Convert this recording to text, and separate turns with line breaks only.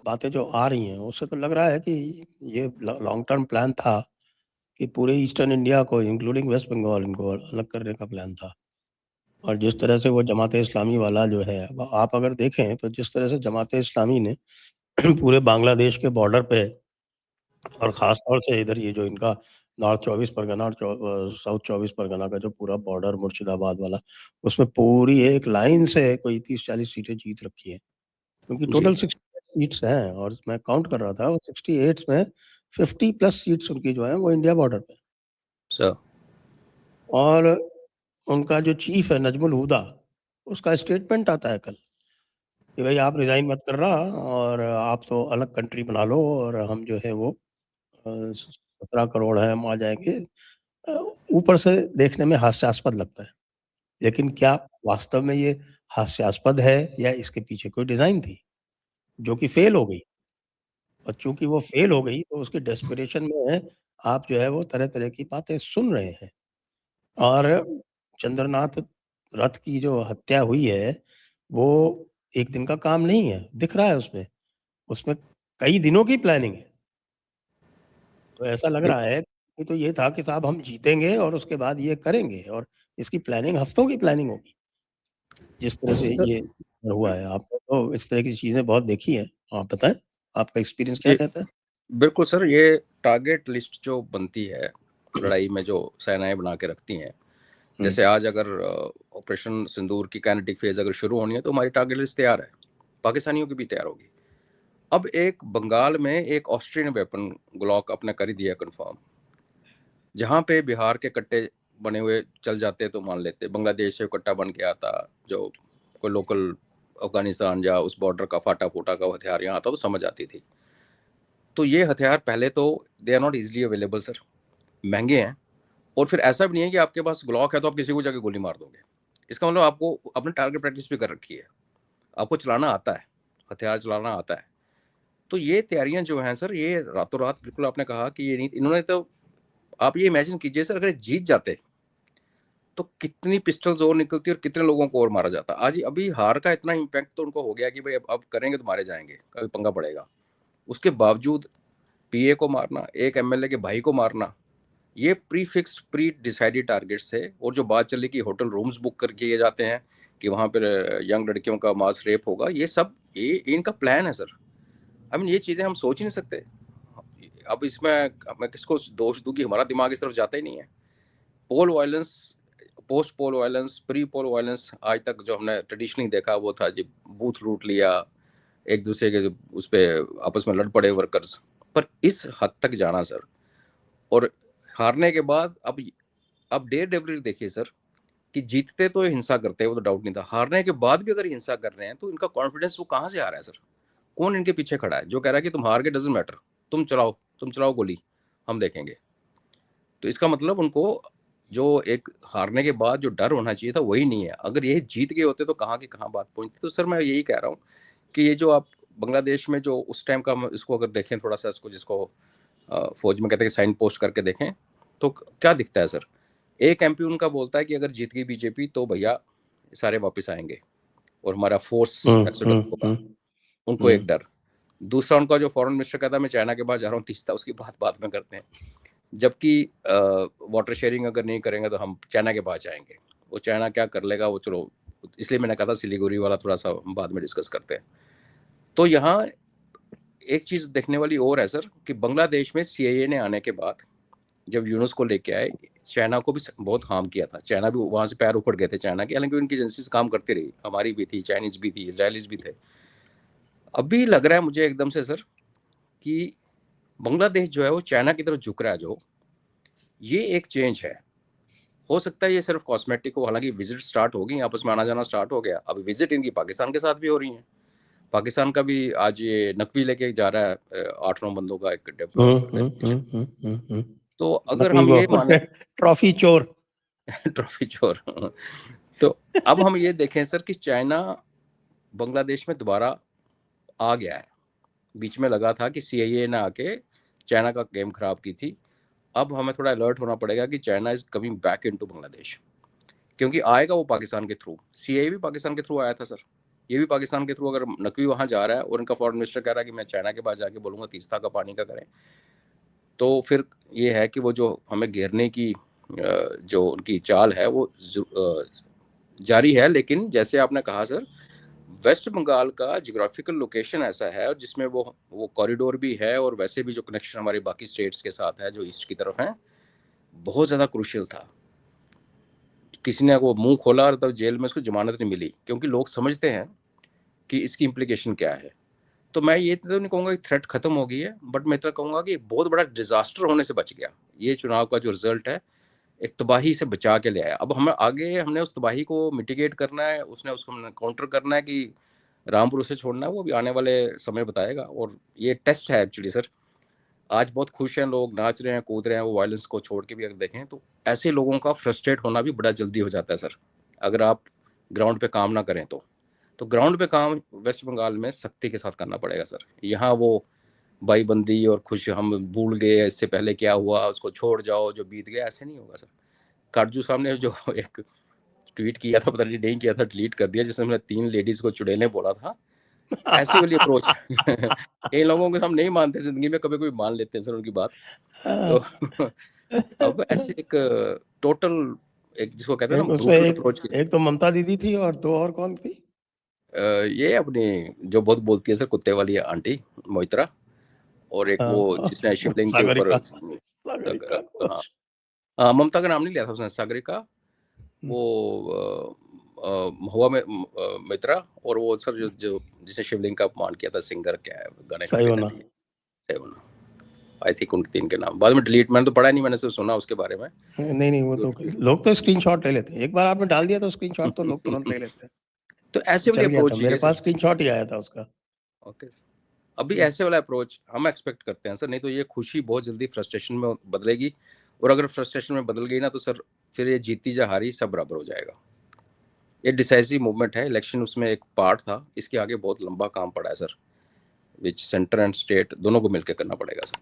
बातें जो आ रही हैं उससे तो लग रहा है कि ये लॉन्ग टर्म प्लान था कि पूरे ईस्टर्न इंडिया को इंक्लूडिंग वेस्ट बंगाल इनको अलग करने का प्लान था। और जिस तरह से वो जमात इस्लामी वाला जो है, आप अगर देखें तो जिस तरह से जमात इस्लामी ने पूरे बांग्लादेश के बॉर्डर पे और ख़ास तौर से इधर ये जो इनका नॉर्थ 24 परगना और साउथ 24 परगना का जो पूरा बॉर्डर मुर्शिदाबाद वाला, उसमें पूरी एक लाइन से कोई 30-40 सीटें जीत रखी हैं। क्योंकि
जी
टोटल 68 सीट्स हैं और मैं काउंट कर रहा था, वो 68 में 50 प्लस सीट्स उनकी जो है वो इंडिया बॉर्डर पे।
सर।
और उनका जो चीफ है नजमुल हुदा, उसका स्टेटमेंट आता है कल कि भाई आप रिजाइन मत कर रहा और आप तो अलग कंट्री बना लो और हम जो है वो 17 करोड़ है हम आ जाएंगे। अ, ऊपर से देखने में हास्यास्पद लगता है, लेकिन क्या वास्तव में ये हास्यास्पद है या इसके पीछे कोई डिजाइन थी जो कि फेल हो गई? और चूंकि वो फेल हो गई तो उसके डेस्परेशन में आप जो है वो तरह तरह की बातें सुन रहे हैं। और चंद्रनाथ रथ की जो हत्या हुई है वो एक दिन का काम नहीं है, दिख रहा है उसमें। उसमें कई दिनों की प्लानिंग है। तो ऐसा लग रहा है कि तो ये था कि साहब हम जीतेंगे और उसके बाद ये करेंगे, और इसकी प्लानिंग हफ्तों की प्लानिंग होगी जिस तरह से
सर
ये हुआ है। आपने तो इस तरह की चीजें बहुत देखी हैं, आप बताएं आपका एक्सपीरियंस क्या
जी
कहता है?
बिल्कुल सर, ये टारगेट लिस्ट जो बनती है लड़ाई में, जो सेनाएं बना के रखती हैं,
हम्म,
जैसे आज अगर ऑपरेशन सिंदूर की काइनेटिक फेज अगर शुरू होनी है तो हमारी टारगेट लिस्ट तैयार है, पाकिस्तानियों की भी तैयार होगी। अब एक बंगाल में एक ऑस्ट्रियन वेपन ग्लॉक अपने कर ही दिया कंफर्म। जहाँ पे बिहार के कट्टे बने हुए चल जाते तो मान लेते, बांग्लादेश से कट्टा बन के आता, जो कोई लोकल अफगानिस्तान या उस बॉर्डर का फाटा फूटा का हथियार यहाँ आता तो समझ आती थी। तो ये हथियार पहले तो they are not easily available sir, महंगे हैं। और फिर ऐसा भी नहीं है कि आपके पास ग्लॉक है तो आप किसी को जाके गोली मार दोगे। इसका मतलब आपको अपने टारगेट प्रैक्टिस भी कर रखी है, आपको चलाना आता है, हथियार चलाना आता है। तो ये तैयारियां जो हैं सर, ये रातों रात, बिल्कुल आपने कहा कि ये नहीं, इन्होंने तो, आप ये इमेजिन कीजिए सर, अगर जीत जाते तो कितनी पिस्टल्स और निकलती और कितने लोगों को और मारा जाता। आज अभी हार का इतना इम्पैक्ट तो उनको हो गया कि भाई अब करेंगे तो मारे जाएंगे, कभी पंगा पड़ेगा। उसके बावजूद पीए को मारना, एक एमएलए के भाई को मारना, ये pre fixed pre decided targets है। और जो बात चली कि होटल रूम्स बुक कर किए जाते हैं कि वहाँ पर यंग लड़कियों का मास रेप होगा, ये सब ये इनका प्लान है सर। आई मीन ये चीज़ें हम सोच ही नहीं सकते। अब इसमें मैं किसको दोष दूं कि हमारा दिमाग इस तरफ जाता ही नहीं है। Poll violence, post poll violence, pre poll violence, आज तक जो हमने ट्रेडिशनली देखा वो था जी, बूथ लूट लिया, एक दूसरे के उस पर आपस में लड़ पड़े वर्कर्स। पर इस हद तक जाना सर, और हारने के बाद अब डेयर डेविल देखिए सर, कि जीतते तो हिंसा करते हैं, वो तो डाउट नहीं था, हारने के बाद भी अगर हिंसा कर रहे हैं तो इनका कॉन्फिडेंस वो कहाँ से आ रहा है सर? कौन इनके पीछे खड़ा है जो कह रहा है कि तुम हार के डजेंट मैटर, तुम चलाओ गोली, हम देखेंगे। तो इसका मतलब उनको जो एक हारने के बाद जो डर होना चाहिए था वही नहीं है। अगर ये जीत गए होते तो कहाँ की कहाँ बात पहुंचती। तो सर मैं यही कह रहा हूँ कि ये जो आप बांग्लादेश में जो उस टाइम का, इसको अगर देखें थोड़ा सा, इसको जिसको फौज में कहते हैं कि साइन पोस्ट करके देखें, तो क्या दिखता है सर? एक एमपी उनका बोलता है कि अगर जीत गई बीजेपी तो भैया सारे वापस आएंगे और हमारा फोर्स
हम्म,
एक्सोडस
हम्म,
होगा।
हम्म,
उनको एक
हम्म,
डर। दूसरा उनका जो फॉरेन मिनिस्टर कहता है मैं चाइना के पास जा रहा हूँ, तीसरा उसकी बात बाद में करते हैं। जबकि वाटर शेयरिंग अगर नहीं करेंगे तो हम चाइना के पास जाएंगे। वो चाइना क्या कर लेगा वो, चलो, इसलिए मैंने कहा था सिलीगुड़ी वाला थोड़ा सा बाद में डिस्कस करते हैं। तो यहाँ एक चीज़ देखने वाली और है सर, कि बांग्लादेश में सीआईए ने आने के बाद जब यूनुस को लेके आए, चाइना को भी बहुत हार्म किया था। चाइना भी वहाँ से पैर उखड़ गए थे चाइना के, हालांकि उनकी एजेंसीज काम करती रही, हमारी भी थी, चाइनीज भी थी, इजरायलीज भी थे। अभी लग रहा है मुझे एकदम से सर कि बांग्लादेश जो है वो चाइना की तरफ झुक रहा है। जो ये एक चेंज है, हो सकता है ये सिर्फ कॉस्मेटिक हो। हालांकि विजिट स्टार्ट होगी, आपस में आना जाना स्टार्ट हो गया। अभी विजिट इनकी पाकिस्तान के साथ भी हो रही है। पाकिस्तान का भी आज ये नकवी लेके जा रहा है 8-9 बंदों का एक
हम्म,
डेलीगेशन।
हम्म।
तो अगर
नकवी
हम ये
को
माने
ट्रॉफी चोर।
ट्रॉफी चोर। तो अब हम ये देखें सर कि चाइना बांग्लादेश में दोबारा आ गया है। बीच में लगा था कि सीआईए ने आके चाइना का गेम खराब की थी। अब हमें थोड़ा अलर्ट होना पड़ेगा कि China is coming back into Bangladesh, क्योंकि आएगा वो पाकिस्तान के थ्रू। सीआईए भी पाकिस्तान के थ्रू आया था सर, ये भी पाकिस्तान के थ्रू अगर नकवी वहाँ जा रहा है और उनका फॉरेन मिनिस्टर कह रहा है कि मैं चाइना के पास जाके बोलूँगा तीस्ता का पानी का करें, तो फिर ये है कि वो जो हमें घेरने की जो उनकी चाल है वो जारी है। लेकिन जैसे आपने कहा सर, वेस्ट बंगाल का जियोग्राफिकल लोकेशन ऐसा है और जिसमें वो कॉरिडोर भी है और वैसे भी जो कनेक्शन हमारे बाकी स्टेट्स के साथ है जो ईस्ट की तरफ है, बहुत ज़्यादा क्रूशियल था। किसी ने वो मुंह खोला और तब जेल में उसको जमानत नहीं मिली, क्योंकि लोग समझते हैं कि इसकी इम्प्लीकेशन क्या है। तो मैं ये तो नहीं कहूँगा कि थ्रेट खत्म हो गई है, बट मैं इतना कहूँगा कि एक बहुत बड़ा डिजास्टर होने से बच गया। ये चुनाव का जो रिजल्ट है एक तबाही से बचा के ले आया। अब हमें आगे हमने उस तबाही को मिटिगेट करना है, उसने उसको हमने काउंटर करना है कि रामपुर उसे छोड़ना है, वो भी आने वाले समय बताएगा। और ये टेस्ट है एक्चुअली सर। आज बहुत खुश हैं लोग, नाच रहे हैं, कूद रहे हैं, वो वायलेंस को छोड़ के भी अगर देखें तो ऐसे लोगों का फ्रस्ट्रेट होना भी बड़ा जल्दी हो जाता है सर, अगर आप ग्राउंड पे काम ना करें तो ग्राउंड पे काम वेस्ट बंगाल में सख्ती के साथ करना पड़ेगा सर। यहाँ वो भाईबंदी और खुश हम भूल गए इससे पहले क्या हुआ, उसको छोड़ जाओ, जो बीत गया, ऐसे नहीं होगा सर। काटजू साहब ने जो एक ट्वीट किया था, पता नहीं किया था, डिलीट कर दिया, जिसमें 3 लेडीज को चुड़ैलें बोला था, ऐसी वाली अप्रोच इन लोगों को हम नहीं मानते जिंदगी में, कभी कभी मान लेते हैं सर उनकी बात। तो अब ऐसे एक टोटल, एक जिसको कहते हैं
एक
ना
उसमें
ब्रूटल अप्रोच की,
एक तो ममता दीदी थी और 2 और कौन थी?
ये अपनी जो बहुत बोलती है सर, कुत्ते वाली आंटी मोहित्रा, और एक वो
हाँ,
जिसने शिवलिंग के ऊपर
सागरिका
हाँ,
कुछ।
ममता का नाम नहीं लिया था उसने, सागरिका,
हुँ,
वो महुआ में मित्रा, और वो सर जो जो जिसने शिवलिंग का अपमान किया था, सिंगर क्या है, गाने गा के
सही
रहती है, सेवना। आई थिंक उनके 3 के नाम बाद में डिलीट, मैंने तो पढ़ा नहीं, मैंने सिर्फ सुना उसके बारे में।
नहीं, वो तो लोग तो स्क्रीनशॉट ले लेते हैं। एक बार आपने डाल दिया तो स्क्रीनशॉट तो लोग तुरंत ले लेते हैं।
तो ऐसे वाली
चल गया था,
अप्रोच
मेरे
चाहिए सर।
पास स्क्रीनशॉट ही आया था उसका।
ओके, अभी
हुँ,
ऐसे वाला अप्रोच हम एक्सपेक्ट करते हैं सर, नहीं तो ये खुशी बहुत जल्दी फ्रस्ट्रेशन में बदलेगी, और अगर फ्रस्ट्रेशन में बदल गई ना तो सर फिर ये जीती या हारी सब बराबर हो जाएगा। ये डिसाइसिव मूवमेंट है, इलेक्शन उसमें एक पार्ट था, इसके आगे बहुत लंबा काम पड़ा है sir, which centre and state दोनों को मिलकर करना पड़ेगा सर।